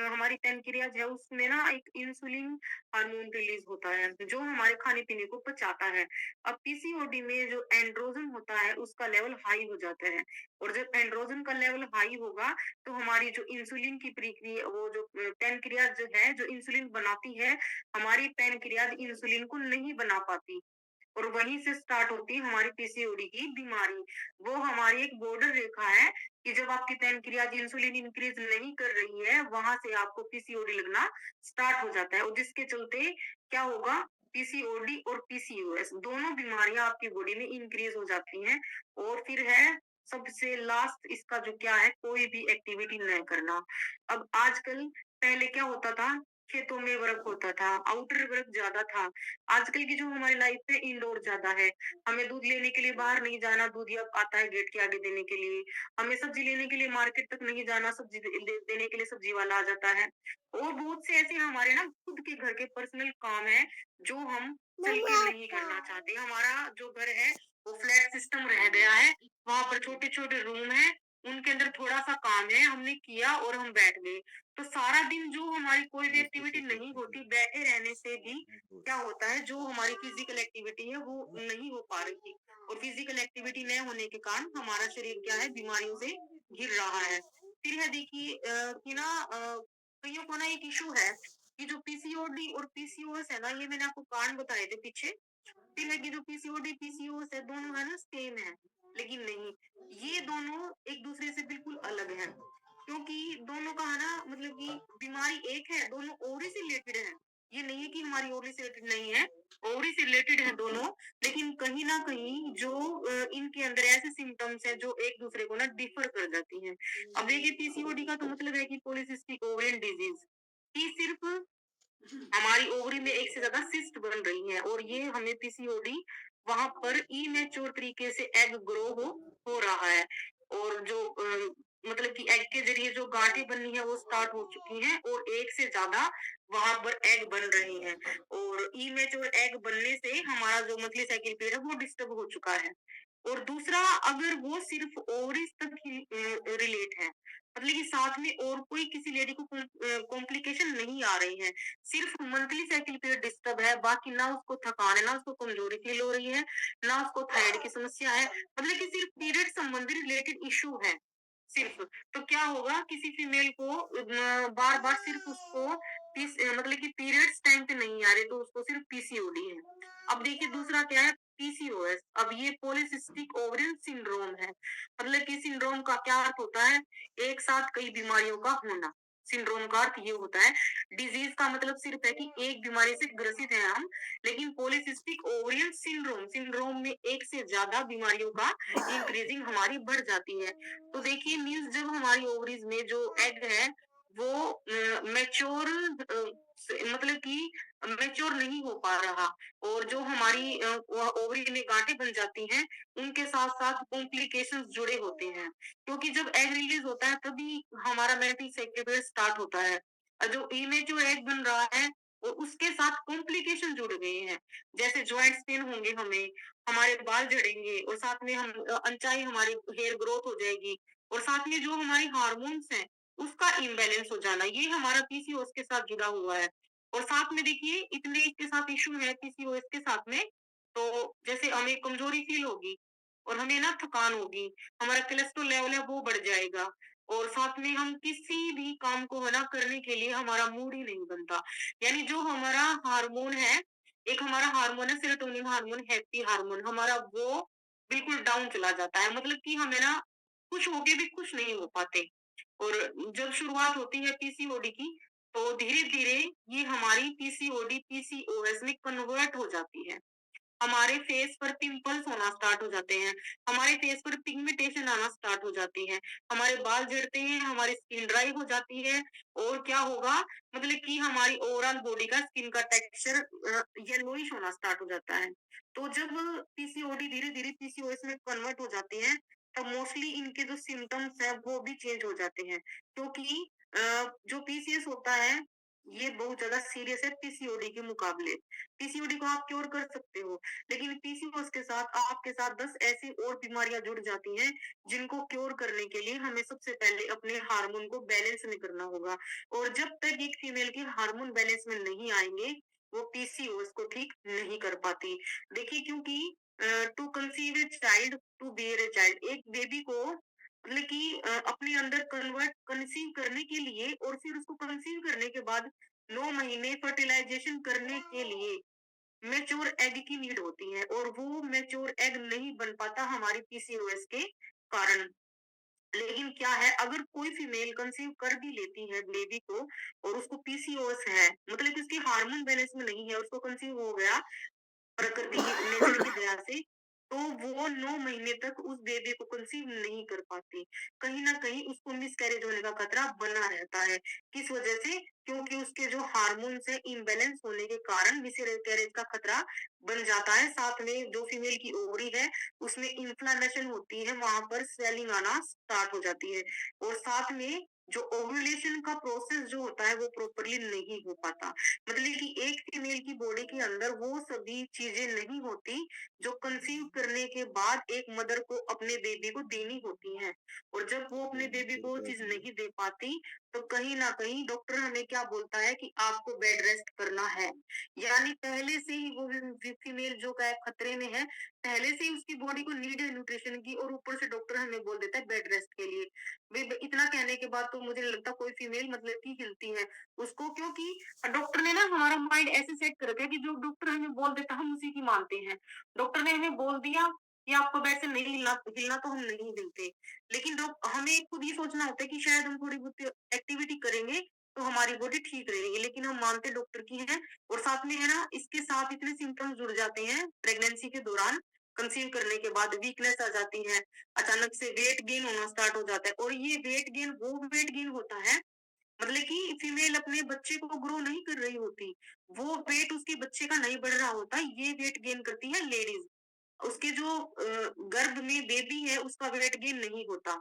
S1: हमारी पैनक्रियाज़ है उसमें ना एक इंसुलिन हार्मोन रिलीज़ होता है, जो हमारे खाने-पीने को पचाता है। अब पीसीओडी में जो एंड्रोजन होता है उसका लेवल हाई हो जाता है और जब एंड्रोजन का लेवल हाई होगा तो हमारी जो इंसुलिन की प्रक्रिया वो जो पैनक्रियाज़ जो है, जो इंसुलिन बनाती है, हमारी पैनक्रियाज़ इंसुलिन को नहीं बना पाती और वहीं से स्टार्ट होती है हमारी पीसीओडी की बीमारी। वो हमारी एक बॉर्डर रेखा है कि जब आपकी पैनक्रियाज़ इंसुलिन इंक्रीज़ नहीं कर रही है, वहाँ से आपको पीसीओडी लगना स्टार्ट हो जाता है और जिसके चलते क्या होगा, पीसीओडी और पीसीओएस दोनों बीमारियाँ आपकी बॉडी में इंक्रीज़ हो जाती हैं और फिर है सबसे लास्ट इसका जो क्या है, कोई भी एक्टिविटी न करना। अब आजकल पहले क्या होता था खेतों में वर्क होता था, आउटर वर्क ज़्यादा था। आजकल की जो हमारी लाइफ है इंडोर ज़्यादा है। हमें दूध लेने के लिए बाहर नहीं जाना, दूधिया आता है गेट के आगे देने के लिए। हमें सब्ज़ी लेने के लिए मार्केट तक नहीं जाना, सब्ज़ी देने के लिए सब्ज़ी वाला आ जाता है। और बहुत से ऐसे हमारे ना खुद के घर के पर्सनल काम हैं, जो हम चल के नहीं करना चाहते। हमारा जो घर है, वो फ्लैट सिस्टम रह गया है। वहाँ पर छोटे-छोटे रूम हैं, उनके अंदर थोड़ा-सा काम है, हमने किया और हम बैठ गए। तो सारा दिन जो हमारी कोई भी एक्टिविटी नहीं होती, बैठे रहने से भी क्या होता है, जो हमारी फिजिकल एक्टिविटी है वो नहीं हो पा रही थी। और फिजिकल एक्टिविटी न होने के कारण हमारा शरीर क्या है, बीमारियों से घिर रहा है। फिर है देखिए कि ना कईयों को ना एक इशू है कि जो पीसीओडी और पीसीओएस है ना, ये मैंने आपको कारण बताए थे पीछे। फिर है कि जो पीसीओडी पीसीओएस है, दोनों है ना सेम है, लेकिन नहीं, ये दोनों एक दूसरे से बिल्कुल अलग हैं। क्योंकि दोनों का है ना, मतलब कि बीमारी एक है, दोनों ओवरी से रिलेटेड है। ये नहीं है कि हमारी ओवरी से रिलेटेड नहीं है, ओवरी से रिलेटेड है दोनों। लेकिन कहीं ना कहीं जो इनके अंदर ऐसे सिम्टम्स है जो एक दूसरे को ना डिफर कर जाती हैं। अब देखिए पीसीओडी का तो मतलब है कि पॉलीसिस्टिक ओवरियन डिजीज, कि सिर्फ हमारी ओवरी में एक से ज्यादा सिस्ट बन रही है, और ये हमें पीसीओडी वहां पर इमेच्योर तरीके से एग ग्रो हो रहा है। और जो मतलब कि एग के जरिए जो गांठें बननी है वो स्टार्ट हो चुकी हैं, और एक से ज्यादा वहां पर एग बन रहे हैं। और इमेच्योर एग बनने से हमारा जो मंथली साइकिल पीरियड है वो डिस्टर्ब हो चुका है। और दूसरा, अगर वो सिर्फ ओवरीज तक ही रिलेट है, मतलब कि साथ में और कोई किसी लेडी को कॉम्प्लिकेशन नहीं आ रही है, सिर्फ मंथली साइकिल पीरियड डिस्टर्ब है, बाकी ना उसको थकान है, ना उसको कमजोरी फील हो रही है, ना उसको थायराइड की समस्या है, मतलब कि सिर्फ पीरियड संबंधी रिलेटेड इशू है सिर्फ। तो क्या होगा, किसी फीमेल को बार बार सिर्फ उसको मतलब कि पीरियड्स टाइम पे नहीं आ रहे, तो उसको सिर्फ पीसीओडी है। अब देखिए दूसरा क्या है, पीसीओएस। अब ये पॉलीसिस्टिक ओवरियन सिंड्रोम है। मतलब कि सिंड्रोम का क्या अर्थ होता है, एक साथ कई बीमारियों का होना। सिंड्रोम का अर्थ ये होता है, डिजीज का मतलब सिर्फ है कि एक बीमारी से ग्रसित है हम, लेकिन पॉलीसिस्टिक ओवरियन सिंड्रोम, सिंड्रोम में एक से ज्यादा बीमारियों का इंक्रीजिंग हमारी बढ़ जाती है। तो देखिए मीन्स जब हमारी ओवरीज में जो एग है वो मैच्योर, मतलब कि मैच्योर नहीं हो पा रहा, और जो हमारी ओवरी में गांठें बन जाती हैं, उनके साथ साथ कॉम्प्लिकेशंस जुड़े होते हैं। क्योंकि जब एग रिलीज होता है तभी हमारा मेंटल सेक्रेटरी स्टार्ट होता है, और जो इमेच्योर एग बन रहा है और उसके साथ कॉम्प्लिकेशन जुड़ गए हैं। जैसे ज्वाइंट्स पेन होंगे हमें, हमारे बाल झड़ेंगे, और साथ में हम अनचाही हमारी हेयर ग्रोथ हो जाएगी, और साथ में जो हमारी हार्मोन्स हैं उसका इम्बैलेंस हो जाना, ये हमारा पीसीओएस के साथ जुड़ा हुआ है। और साथ में देखिए इतने इसके साथ इशू है पीसीओएस के साथ में, तो जैसे हमें कमजोरी फील होगी, और हमें ना थकान होगी, हमारा कोलेस्ट्रॉल लेवल है वो बढ़ जाएगा, और साथ में हम किसी भी काम को है ना करने के लिए हमारा मूड ही नहीं बनता। यानी जो हमारा हार्मोन है, एक हमारा हार्मोन है सेरोटोनिन हार्मोन, हैप्पी हार्मोन, हमारा वो बिल्कुल डाउन चला जाता है। मतलब कि हमें ना खुश होके भी खुश नहीं हो पाते। और जब शुरुआत होती है पीसीओडी की, तो धीरे-धीरे ये हमारी पीसीओडी पीसीओएस में कन्वर्ट हो जाती है। हमारे फेस पर पिंपल्स होना स्टार्ट हो जाते हैं, हमारे फेस पर पिगमेंटेशन आना स्टार्ट हो जाती है, हमारे बाल झड़ते हैं, हमारी स्किन ड्राई हो जाती है, और क्या होगा, मतलब कि हमारी ओवरऑल बॉडी का स्किन का टेक्सचर येलोइश होना स्टार्ट हो जाता है। तो जब पीसीओडी धीरे-धीरे पीसीओएस में कन्वर्ट हो जाती है, तब मोस्टली इनके जो सिम्पटम्स हैं वो भी चेंज हो जाते हैं। क्योंकि जो पीसीएस होता है, ये बहुत ज़्यादा सीरियस है पीसीओडी के मुकाबले। पीसीओडी को आप क्योर कर सकते हो, लेकिन पीसीओएस के साथ आपके साथ 10 ऐसी और बीमारियां जुड़ जाती हैं, जिनको क्योर करने के लिए हमें सबसे पहले अपने हार्मोन को बैलेंस में करना होगा। और जब तक एक फीमेल के हार्मोन बैलेंस में नहीं आएंगे, वो पीसीओएस को ठीक नहीं कर पाती। देखिए क्योंकि to conceive a child, to bear a child, एक बेबी को मतलब कि अपने अंदर कन्वर्ट कंसीव करने के लिए, और फिर उसको कंसीव करने के बाद 9 महीने फर्टिलाइजेशन करने के लिए मैच्योर एग की नीड होती है, और वो मैच्योर एग नहीं बन पाता हमारी पीसीओएस के कारण। लेकिन क्या है, अगर कोई फीमेल कंसीव कर भी लेती है बेबी को, और उसको पीसीओएस है, मतलब कि उसकी हार्मोन बैलेंस में नहीं है, उसको कंसीव हो गया प्रकृति की नेचर की दया से, तो वो 9 महीने तक उस बेबी को कंसीव नहीं कर पाती। कहीं न कहीं उसको मिसकैरेज होने का खतरा बना रहता है। किस वजह से? क्योंकि उसके जो हार्मोन्स हैं इम्बैलेंस होने के कारण मिसकैरेज का खतरा बन जाता है। साथ में जो फीमेल की ओवरी है, उसमें इन्फ्लेमेशन होती है, वहाँ पर स्वेलिंग आना स्टार्ट हो जाती है। और साथ में जो ओव्यूलेशन का प्रोसेस जो होता है वो प्रॉपर्ली नहीं हो पाता। मतलब कि एक फीमेल की बॉडी के अंदर वो सभी चीज़ें नहीं होती जो कंसीव करने के बाद एक मदर को अपने बेबी को देनी होती हैं। और जब वो अपने बेबी को वो चीज नहीं दे पाती, तो कहीं ना कहीं डॉक्टर हमें क्या बोलता है कि आपको बेड रेस्ट करना है। यानी पहले से ही वो फीमेल जो का खतरे में है, पहले से ही उसकी बॉडी को नीड है न्यूट्रिशन की, और ऊपर से डॉक्टर हमें बोल देता है बेड रेस्ट के लिए। इतना कहने के बाद तो मुझे नहीं लगता कोई फीमेल मतलब की हिलती है उसको, क्योंकि डॉक्टर ने ना हमारा माइंड ऐसे सेट कर रखा है कि जो डॉक्टर हमें बोल देता है हम उसी की मानते हैं। डॉक्टर ने हमें बोल दिया कि आपको बेड से नहीं हिलना हिलना, तो हम नहीं हिलते। लेकिन डॉक हमें खुद ये सोचना होता है कि शायद हम थोड़ी बहुत एक्टिविटी करेंगे तो हमारी बॉडी ठीक रहेगी, लेकिन हम मानते डॉक्टर की हैं। और साथ में है ना, इसके साथ इतने सिम्टम्स जुड़ जाते हैं प्रेगनेंसी के दौरान। कंसीव करने के बाद वीकनेस आ जाती है, अचानक से वेट गेन होना स्टार्ट हो जाता है। और ये वेट गेन वो वेट गेन होता है, मतलब कि फीमेल अपने बच्चे को ग्रो नहीं कर रही होती, वो वेट उसके बच्चे का नहीं बढ़ रहा होता, ये वेट गेन करती है लेडीज। उसके जो गर्भ में बेबी है उसका वेट गेन नहीं होता।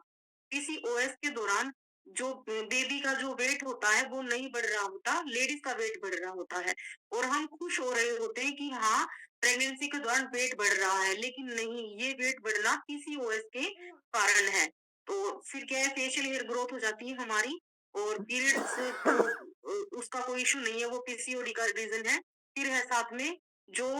S1: पीसीओएस के दौरान जो बेबी का जो वेट होता है वो नहीं बढ़ रहा होता, लेडीज का वेट बढ़ रहा होता है। और हम खुश हो रहे होते हैं कि हाँ, प्रेगनेंसी के दौरान वेट बढ़ रहा है, लेकिन नहीं, ये वेट बढ़ना पीसीओएस के कारण है। तो फिर क्या है, फेशियल हेयर ग्रोथ हो जाती है हमारी। और पीरियड्स तो उसका कोई इशू नहीं है, वो पीसीओडी का रीजन है। फिर है साथ में जो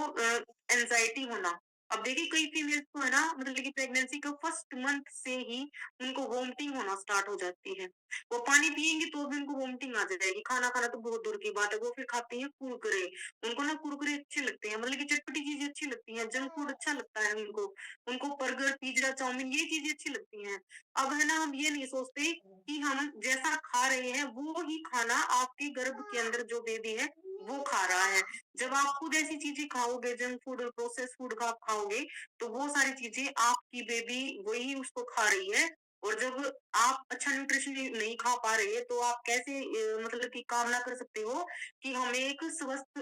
S1: एंजाइटी होना। अब देखिए कई फीमेल्स को है ना, मतलब कि प्रेगनेंसी के फर्स्ट मंथ से ही उनको वोमिटिंग होना स्टार्ट हो जाती है। वो पानी पिएंगी तो भी उनको वोमिटिंग आ जाएगी, खाना खाना तो बहुत दूर की बात है। वो फिर खाती हैं कुरकुरे। उनको ना कुरकुरे अच्छे लगते हैं, मतलब कि चटपटी चीजें अच्छी लगती हैं, जंक फूड अच्छा लगता है उनको। उनको बर्गर, पिज्जा, चाउमीन ये चीजें अच्छी लगती हैं। अब है ना, हम ये नहीं सोचते कि हम जैसा खा रहे हैं वो ही खाना आपके गर्भ के अंदर जो बेबी है वो खा रहा है। जब आप खुद ऐसी चीजें खाओगे, जंक फूड और प्रोसेस फूड का आप खाओगे, तो वो सारी चीजें आपकी बेबी वही उसको खा रही है। और जब आप अच्छा न्यूट्रिशन नहीं खा पा रहे तो आप कैसे मतलब कि कामना कर सकते हो कि हमें एक स्वस्थ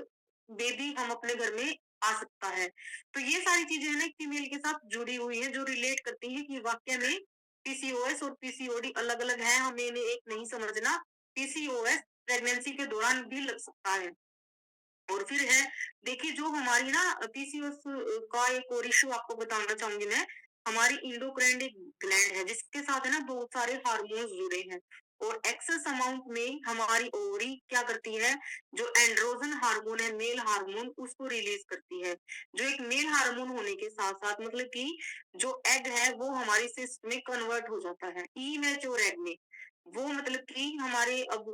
S1: बेबी हम अपने घर में आ सकता है। तो ये सारी चीजें है ना फीमेल के साथ जुड़ी हुई है, जो रिलेट करती है कि वाकई में पीसीओएस और पीसीओडी अलग अलग है, हमें इन्हें एक नहीं समझना। पीसीओएस प्रेगनेंसी के दौरान भी लग सकता है। और फिर है, देखिए जो हमारी ना पीसीओएस का एक और इश्यू आपको बताना चाहूंगी मैं। हमारी इंडोक्राइन एक ग्लैंड है जिसके साथ है ना बहुत सारे हार्मोन्स जुड़े हैं। और एक्सेस अमाउंट में हमारी ओवरी क्या करती है, जो एंड्रोजन हार्मोन है, मेल हार्मोन, उसको रिलीज करती है। जो एक मेल हार्मोन होने के साथ साथ मतलब कि जो एग है वो हमारी सिस्ट में कन्वर्ट हो जाता है इमेच्योर एग में। वो मतलब कि हमारे अब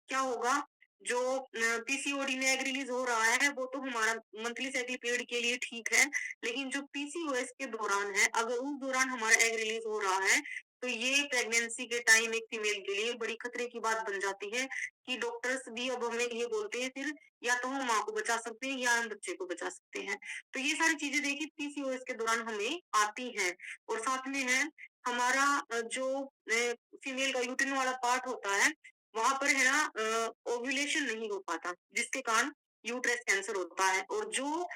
S1: क्या होगा, जो पीसीओडी में एग रिलीज हो रहा है वो तो हमारा मंथली साइकिल पीरियड के लिए ठीक है। लेकिन जो पीसीओएस के दौरान है, अगर उस दौरान हमारा एग रिलीज हो रहा है, तो ये प्रेगनेंसी के टाइम एक फीमेल के लिए बड़ी खतरे की बात बन जाती है। कि डॉक्टर्स भी अब हमें ये बोलते हैं फिर, या तो हम माँ को बचा सकते हैं या हम बच्चे को बचा सकते हैं। तो ये सारी चीजें देखिए पीसीओएस के दौरान हमें आती हैं। और साथ में है हमारा जो फीमेल का यूट्रिन वाला पार्ट होता है, वहां पर है ना ओव्यूलेशन नहीं हो पाता, जिसके कारण यूट्रस कैंसर होता है। और जो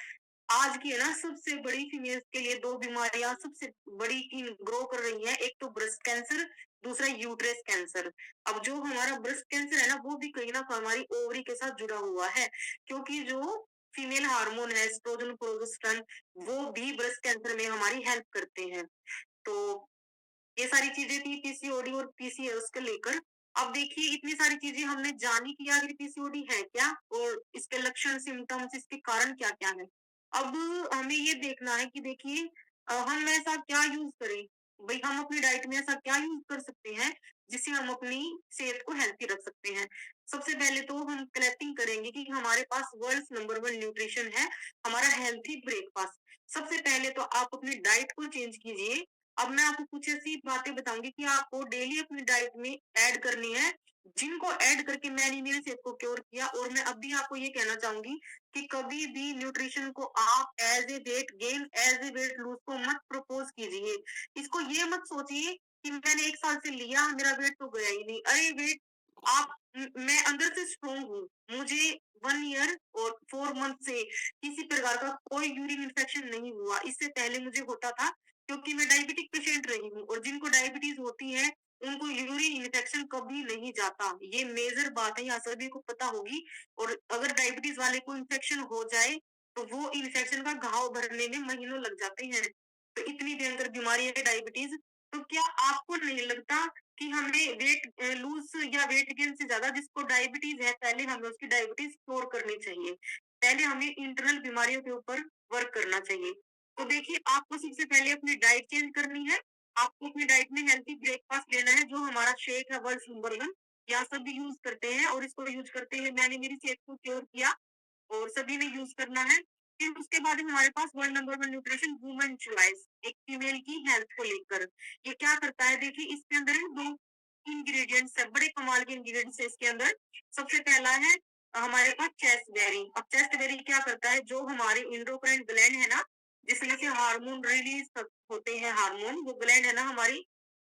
S1: आज की है ना सबसे बड़ी फीमेल्स के लिए दो बीमारियां सबसे बड़ी ग्रो कर रही है, एक तो ब्रेस्ट कैंसर, दूसरा यूट्रस कैंसर। अब जो हमारा ब्रेस्ट कैंसर है ना वो भी कहीं ना हमारी ओवरी के साथ जुड़ा हुआ है, क्योंकि जो फीमेल हार्मोन है एस्ट्रोजन प्रोजेस्टेरोन, वो भी ब्रेस्ट कैंसर में हमारी हेल्प करते हैं। तो ये सारी चीजें थी पीसीओडी और पीसीएस को लेकर। अब देखिए इतनी सारी चीजें हमने जानी कि आखिर पीसीओडी है क्या, और इसके लक्षण, सिम्टम्स, इसके कारण क्या क्या है। अब हमें ये देखना है कि देखिए हम ऐसा क्या यूज करें। भाई हम अपनी डाइट में ऐसा क्या यूज कर सकते हैं जिससे हम अपनी सेहत को हेल्थी रख सकते हैं। सबसे पहले तो हम कलेक्टिंग करेंगे कि हमारे पास वर्ल्ड नंबर वन न्यूट्रिशन है, हमारा हेल्थी ब्रेकफास्ट। सबसे पहले तो आप अपनी डाइट को चेंज कीजिए। अब मैं आपको कुछ ऐसी बातें बताऊँगी कि आपको डेली अपनी डाइट में ऐड करनी है, जिनको ऐड करके मैंने मेरी सेहत को क्योर किया। और मैं अब भी आपको ये कहना चाहूँगी कि कभी भी न्यूट्रिशन को आप as a weight gain, as a weight lose को मत प्रपोज़ कीजिए। इसको ये मत सोचिए कि मैंने 1 साल से लिया, मेरा वेट तो गया ही नहीं। अरे वेट आप मैं अंदर से स्ट्रॉन्ग हूँ। मुझे 1 ईयर और 4 मंथ से किसी प्रकार का कोई यूरिन इन्फेक्शन नहीं हुआ। इससे पहले मुझे होता था, क्योंकि मैं डायबिटिक पेशेंट रही हूँ, और जिनको डायबिटीज होती है उनको यूरिन इन्फेक्शन कभी नहीं जाता। ये मेजर बात है, यहाँ सभी को पता होगी। और अगर डायबिटीज वाले को इन्फेक्शन हो जाए तो वो इन्फेक्शन का घाव भरने में महीनों लग जाते हैं। तो इतनी भयंकर बीमारी है डायबिटीज। तो क्या आपको नहीं लगता कि हमें वेट लूज या वेट गेन से ज्यादा जिसको डायबिटीज है, पहले हमें उसकी डायबिटीज क्योर करनी चाहिए। पहले हमें इंटरनल बीमारियों के ऊपर वर्क करना चाहिए। तो देखिए, आपको सबसे पहले अपनी डाइट चेंज करनी है। आपको अपनी डाइट में हेल्थी ब्रेकफास्ट लेना है, जो हमारा शेक है वर्ल्ड नंबर 1, यहाँ सभी यूज करते हैं, और इसको यूज करते हुए मैंने मेरी सेहत को क्योर किया, और सभी ने यूज करना है। फिर उसके बाद हमारे पास world number 1 nutrition women choice, एक फीमेल की हेल्थ को लेकर। ये क्या करता है, देखिए इसके अंदर है 2 इंग्रेडिएंट्स है, बड़े कमाल के इंग्रेडिएंट्स है इसके अंदर। सबसे पहला है हमारे पास चेस्टबेरी। अब चेस्टबेरी क्या करता है, जो हमारे एंडोक्राइन ग्लैंड है ना, जिसमें से हार्मोन रिलीज होते हैं, हार्मोन, वो ग्लैंड है ना हमारी,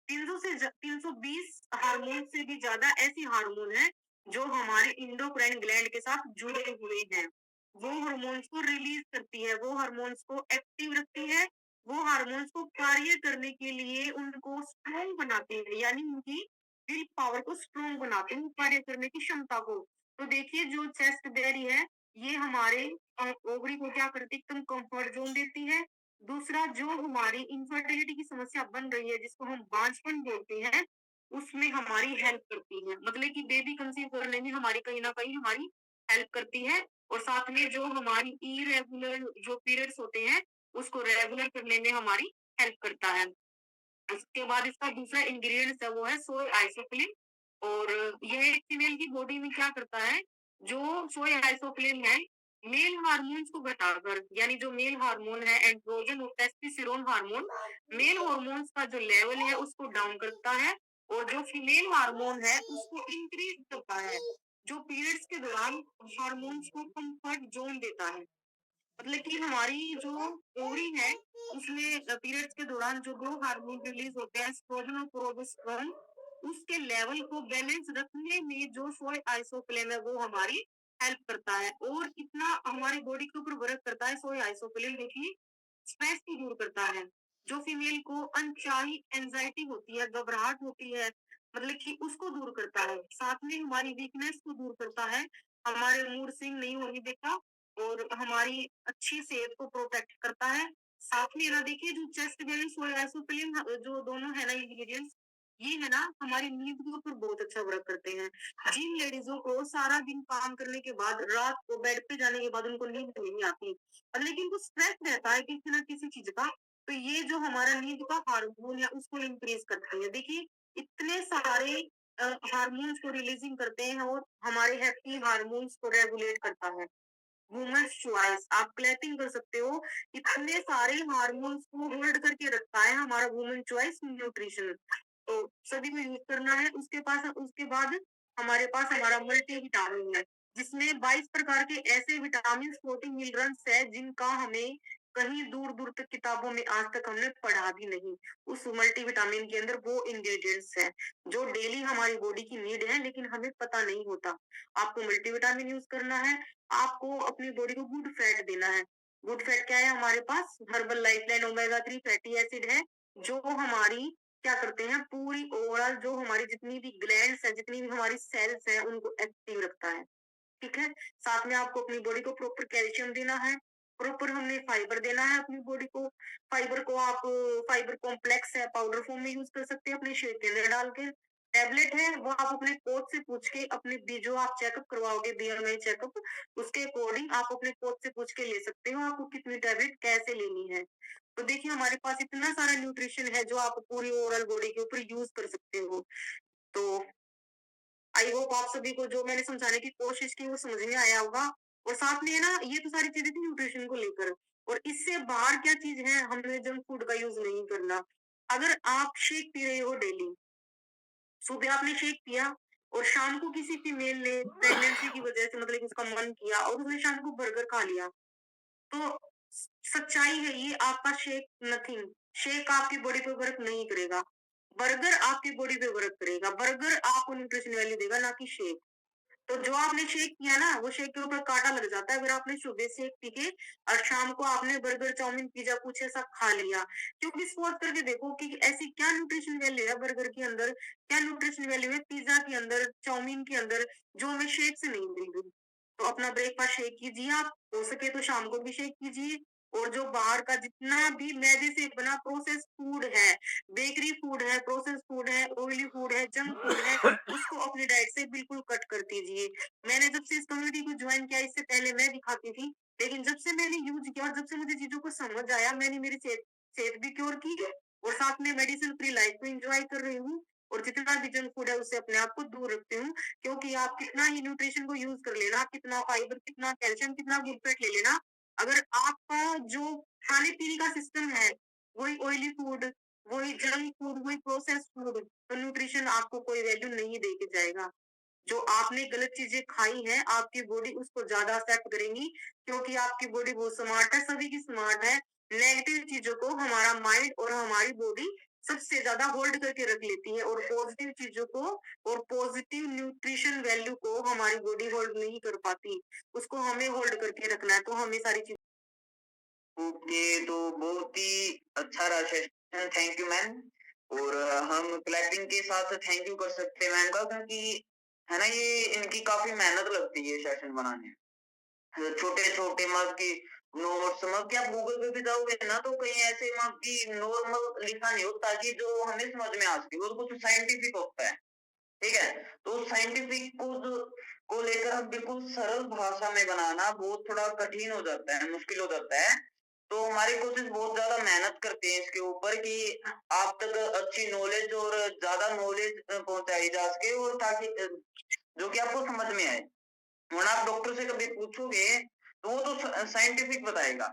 S1: 320 हार्मोन से भी ज्यादा ऐसी हार्मोन है जो हमारे इंडोक्राइन ग्लैंड के साथ जुड़े हुए हैं। वो हार्मोन्स को रिलीज करती है, वो हार्मोन्स को एक्टिव रखती है, वो हार्मोन्स को कार्य करने के लिए उनको स्ट्रॉन्ग बनाते हैं, यानी उनकी विल पावर को स्ट्रॉन्ग बनाते हैं, कार्य करने की क्षमता को। तो देखिए, जो चेस्ट बेरी है, ये हमारे ओवरी को क्या करती है, एकदम कंफर्ट जोन देती है। दूसरा, जो हमारी इनफर्टिलिटी की समस्या बन रही है, जिसको हम बांझपन बोलते हैं, उसमें हमारी हेल्प करती है। मतलब कि बेबी कंसीव करने में हमारी कहीं ना कहीं हमारी हेल्प करती है। और साथ में जो हमारी इरेगुलर जो पीरियड्स होते हैं, उसको रेगुलर करने में हमारी हेल्प करता है। उसके बाद इसका दूसरा इंग्रेडिएंट्स है, वो है सोय आइसोक्लेन। और यह एक फीमेल की बॉडी में क्या करता है, जो सोय आइसोक्लेन है, मेल हार्मोन्स को घटाकर, यानी जो मेल हार्मोन है एंड्रोजन और टेस्टोस्टेरोन हार्मोन, मेल हार्मोन्स का जो लेवल है उसको डाउन करता है, और जो फीमेल हार्मोन है उसको इंक्रीज करता है, जो पीरियड्स के दौरान हार्मोन्स को कंफर्ट जोन देता है। मतलब कि हमारी जो ओवरी है, उसमें पीरियड्स के दौरान जो 2 हार्मोन रिलीज होते हैं, एस्ट्रोजन और प्रोजेस्टेरोन, उसके लेवल को बैलेंस रखने में जो सोय आइसोक्लेन है वो हमारी हेल्प करता है। और इतना हमारी बॉडी के ऊपर वर्क करता है सोय आइसोक्लेन, देखिए स्ट्रेस को दूर करता है। जो फीमेल को अनचाही एंजाइटी होती है, घबराहट होती है, मतलब कि उसको दूर करता है। साथ में हमारी वीकनेस को दूर करता है, हमारे मूड स्विंग नहीं होने देता, और हमारी अच्छी सेहत को प्रोटेक्ट करता है। साथ में ना देखिए, जो चेस्ट बेरी सोया आइसोप्लेन जो दोनों है ना इंग्रेडिएंट्स, ये है ना हमारी नींद के ऊपर बहुत अच्छा वर्क करते हैं। जिन लेडीजों को सारा दिन काम करने के बाद रात को बेड पे जाने के बाद उनको नींद नहीं आती, लेकिन उनको स्ट्रेस रहता है किसी ना किसी चीज का, तो ये जो हमारा नींद का हार्मोन है उसको इंक्रीज करती है। देखिए, इतने सारे हार्मोन्स को रिलीजिंग करते हैं, और हमारे हैप्पी हार्मोन्स को रेगुलेट करता है। वुमेन्स चॉइस आप क्लैपिंग कर सकते हो, इतने सारे हार्मोन्स को होल्ड करके रखता है हमारा वुमेन चॉइस न्यूट्रिशन। तो सभी को यूज करना है। उसके बाद हमारे पास हमारा मल्टी विटामिन है, जिसमें 22 प्रकार के ऐसे विटामिन प्रोटीन मिनरल्स है जिनका हमें कहीं दूर दूर तक किताबों में आज तक हमने पढ़ा भी नहीं। उस मल्टी विटामिन के अंदर वो इंग्रेडिएंट्स है जो डेली हमारी बॉडी की नीड है, लेकिन हमें पता नहीं होता। आपको मल्टी विटामिन यूज करना है। आपको अपनी बॉडी को गुड फैट देना है। गुड फैट क्या है हमारे पास, herbal lifeline omega 3 fatty acid है, जो हमारी क्या करते हैं, पूरी ओवरऑल जो हमारी जितनी भी ग्लैंड्स है, जितनी भी हमारी सेल्स है, उनको एक्टिव रखता है। ठीक है। साथ में आपको अपनी बॉडी को प्रॉपर कैल्शियम देना है, प्रॉपर हमने फाइबर देना है अपनी बॉडी को। फाइबर को आप फाइबर कॉम्प्लेक्स है, पाउडर फॉर्म में यूज कर सकते हैं अपने शेक के अंदर डाल के। टैबलेट है वो आप अपने कोच से पूछ के, अपने जो आप चेकअप करवाओगे बीएमआई चेकअप, उसके अकॉर्डिंग आप अपने कोच से पूछ के ले सकते हो आपको कितनी टैबलेट कैसे लेनी है। तो देखिए, हमारे पास इतना सारा न्यूट्रिशन है जो आप पूरी ओवरऑल बॉडी के ऊपर यूज कर सकते हो। तो आई होप आप सभी को जो मैंने समझाने की कोशिश की वो समझ में आया होगा। और साथ में है ना, ये तो सारी चीजें थी न्यूट्रिशन को लेकर, और इससे बाहर क्या चीज है, हमें जंक फूड का यूज नहीं करना। अगर आप शेक पी रहे हो डेली, सुबह आपने शेक पिया और शाम को किसी फीमेल ने प्रेगनेंसी की वजह से मतलब उसका मन किया और उसने शाम को बर्गर खा लिया, तो सच्चाई है ये, आपका शेक नथिंग, शेक आपकी बॉडी पे वर्क नहीं करेगा, बर्गर आपकी बॉडी पे वर्क करेगा, बर्गर आपको न्यूट्रिशन वैल्यू देगा, ना कि शेक। तो जो आपने शेक किया ना, वो शेक के ऊपर कांटा लग जाता है अगर आपने सुबह शेक पी के और शाम को आपने बर्गर, चाउमीन, पिज़्ज़ा कुछ ऐसा खा लिया। क्योंकि सोच करके देखो कि ऐसी क्या न्यूट्रिशन वैल्यू है बर्गर के अंदर, क्या न्यूट्रिशन वैल्यू है पिज़्ज़ा के अंदर, चाउमीन के अंदर, जो हमें शेक से नहीं मिल रही। तो अपना ब्रेकफास्ट शेक कीजिए आप, हो सके तो शाम को भी शेक कीजिए। और जो बाहर का जितना भी मैदे से बना प्रोसेस फूड है, बेकरी फूड है, प्रोसेस फूड है, ऑयली फूड है, जंक फूड है, उसको अपनी डाइट से बिल्कुल कट कर दीजिए। मैंने जब से इस कम्युनिटी को ज्वाइन किया, इससे पहले मैं भी खाती थी, लेकिन जब से मैंने यूज किया और जब से मुझे चीजों को समझ आया, मैंने मेरी सेहत सेहत भी क्योर की है और साथ में मेडिसिन फ्री लाइफ को एंजॉय कर रही हूँ। और जितना भी जंक फूड है उससे अपने आप को दूर रखती हूँ, क्योंकि आप कितना ही न्यूट्रिशन को यूज कर लेना, कितना फाइबर, कितना कैल्शियम, कितना गुड फैट ले लेना, अगर आपका जो खाने पीने का सिस्टम है वही ऑयली फूड, वही जंक फूड, वही प्रोसेस फूड, तो न्यूट्रिशन आपको कोई वैल्यू नहीं दे के जाएगा। जो आपने गलत चीजें खाई हैं, आपकी बॉडी उसको ज्यादा अफेक्ट करेंगी, क्योंकि आपकी बॉडी बहुत स्मार्ट है, सभी की स्मार्ट है। नेगेटिव चीजों को हमारा माइंड और हमारी बॉडी सबसे ज्यादा होल्ड करके रख लेती है, और पॉजिटिव चीजों को और पॉजिटिव न्यूट्रिशन वैल्यू को हमारी बॉडी होल्ड नहीं कर पाती, उसको हमें होल्ड करके रखना है, तो हमें सारी चीज। ओके, तो बहुत ही अच्छा रहा सेशन, थैंक यू मैम। और हम क्लैपिंग के साथ थैंक यू कर सकते हैं मैम का, क्योंकि है ना, ये इनकी काफी मेहनत लगती है सेशन बनाने में। छोटे छोटे मग की नोट्स, मग क्या गूगल पे भी जाओगे ना, तो कहीं ऐसे मग की नॉर्मल लिखा नहीं होता कि जो हमें समझ में आ सके, वो कुछ साइंटिफिक होता है। ठीक है, तो साइंटिफिक को लेकर हम बिल्कुल सरल भाषा में बनाना बहुत थोड़ा कठिन हो जाता है, मुश्किल हो जाता है। तो हमारे कोचेस बहुत ज्यादा मेहनत करते हैं इसके ऊपर कि आप तक अच्छी नॉलेज और ज्यादा नॉलेज पहुंचाई जा सके, और ताकि जो कि आपको समझ में आए। वरना आप डॉक्टर से कभी पूछोगे तो वो तो साइंटिफिक बताएगा,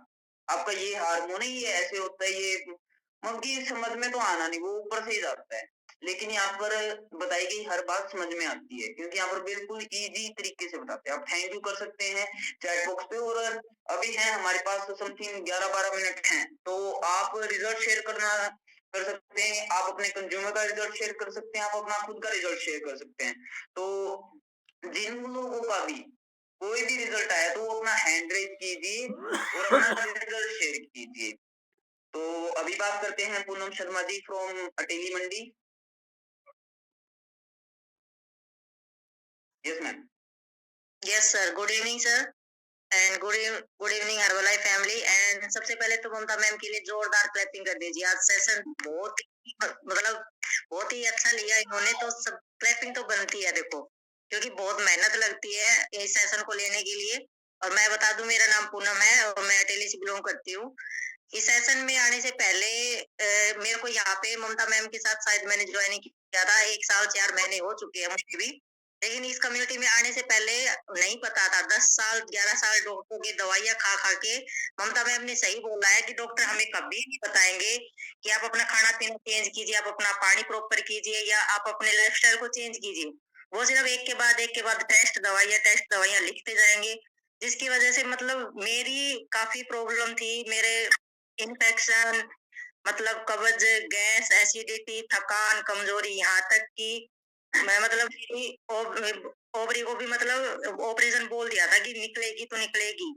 S1: आपका ये हार्मोन है, ये ऐसे होता है, ये मतलब समझ में तो आना नहीं, वो ऊपर से ही जाता है। लेकिन यहाँ पर बताई गई हर बात समझ में आती है, क्योंकि यहाँ पर बिल्कुल इजी तरीके से बताते हैं। आप थैंक यू कर सकते हैं चैट बॉक्स पे, और अभी है हमारे पास समथिंग 11-12 मिनट हैं, तो आप रिजल्ट शेयर कर सकते हैं, आप अपने कंज्यूमर का रिजल्ट शेयर कर सकते हैं, आप अपना खुद का रिजल्ट शेयर कर सकते हैं। तो जिन लोगों का भी कोई भी रिजल्ट आया तो वो अपना हैंड रेज कीजिए और अपना रिजल्ट शेयर कीजिए। तो अभी बात करते हैं Poonam Sharma ji from Ateli Mandi. Yes ma'am. Yes sir, good evening sir, and good evening Herbalife family. And सबसे पहले तो ममता मैम के लिए जोरदार क्लैपिंग कर दीजिए, आज सेशन बहुत ही मतलब बहुत ही अच्छा लिया इन्होंने, तो सब क्लैपिंग तो बनती है देखो, क्योंकि बहुत मेहनत लगती है इस सेशन को लेने के लिए। और मैं बता दूं, मेरा नाम पूनम है और मैं अटेली से बिलोंग करती हूँ। इस सेशन में आने से पहले मेरे को यहाँ पे ममता मैम के साथ शायद मैंने ज्वाइन किया था, 1 साल 4 महीने हो चुके हैं मुझे भी। लेकिन इस कम्युनिटी में आने से पहले नहीं पता था, 10 साल 11 साल डॉक्टरों की दवाइयाँ खा खा के ममता मैम ने सही बोला है कि डॉक्टर हमें कभी नहीं बताएंगे कि आप अपना खाना पीना चेंज कीजिए, आप अपना पानी प्रॉपर कीजिए, या आप अपने लाइफस्टाइल को चेंज कीजिए। वो सिर्फ एक के बाद टेस्ट दवाइयाँ लिखते जाएंगे, जिसकी वजह से मतलब मेरी काफी प्रॉब्लम थी, मेरे इन्फेक्शन, मतलब कब्ज, गैस, एसिडिटी, थकान, कमजोरी, यहाँ तक कि मैं मतलब ओवरी को भी मतलब ऑपरेशन बोल दिया था कि निकलेगी तो निकलेगी,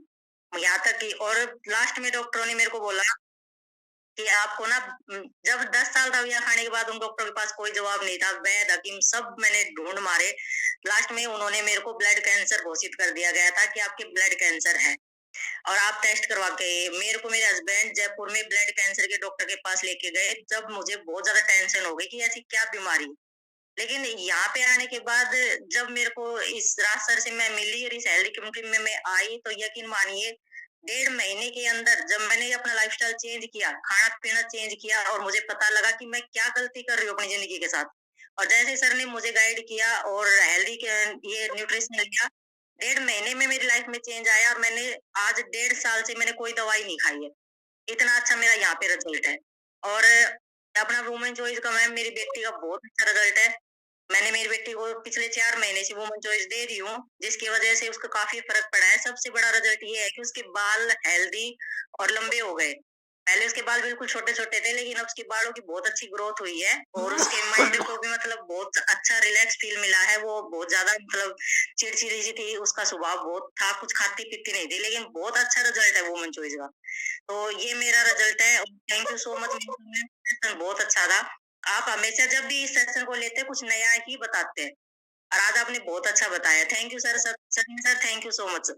S1: यहाँ तक कि। और लास्ट में डॉक्टरों ने मेरे को बोला कि आपको ना जब 10 साल दवाइयां खाने के बाद उन डॉक्टर के पास कोई जवाब नहीं था, वैद्य हकीम सब मैंने ढूंढ मारे, लास्ट में उन्होंने मेरे को ब्लड कैंसर घोषित कर दिया गया था कि आपके ब्लड कैंसर है, और आप टेस्ट करवा के मेरे को मेरे हस्बैंड जयपुर में ब्लड कैंसर के डॉक्टर के पास लेके गए, जब मुझे बहुत ज्यादा टेंशन हो गई कि ऐसी क्या बीमारी। लेकिन यहाँ पे आने के बाद जब मेरे को इस राज सर से मैं मिली और इस हेल्दी कम्युनिटी में मैं आई, तो यकीन मानिए 1.5 महीने के अंदर जब मैंने अपना लाइफस्टाइल चेंज किया, खाना पीना चेंज किया, और मुझे पता लगा कि मैं क्या गलती कर रही हूँ अपनी जिंदगी के साथ। और जैसे सर ने मुझे गाइड किया और हेल्दी ये न्यूट्रिशन लिया, 1.5 महीने में मेरी लाइफ में चेंज आया, और मैंने आज 1.5 साल से मैंने कोई दवाई नहीं खाई है, इतना अच्छा मेरा यहाँ पे रिजल्ट है। और
S2: अपना वुमेन चॉइस का मैम मेरी बेटी का बहुत अच्छा रिजल्ट है। मैंने मेरी बेटी को पिछले 4 महीने से वुमन चॉइस दे रही हूँ, जिसकी वजह से उसका काफ़ी फ़र्क पड़ा है। सबसे बड़ा रिज़ल्ट ये है कि उसके बाल हेल्दी और लंबे हो गए। पहले उसके बाल बिल्कुल छोटे-छोटे थे, लेकिन अब उसके बालों की बहुत अच्छी ग्रोथ हुई है और उसके माइंड को भी मतलब बहुत अच्छा रिलैक्स फ़ील मिला है। वो बहुत ज़्यादा मतलब चिड़चिड़ी सी थी, उसका स्वभाव बहुत था, कुछ खाती-पीती नहीं थी, लेकिन बहुत अच्छा रिज़ल्ट है वुमन चॉइस का। तो ये मेरा रिज़ल्ट है और thank you so much ma'am, session बहुत अच्छा था। आप हमेशा जब भी इस सेशन को लेते हैं कुछ नया ही बताते हैं और आज आपने बहुत अच्छा बताया। Thank you sir, Sachin sir, thank you so much.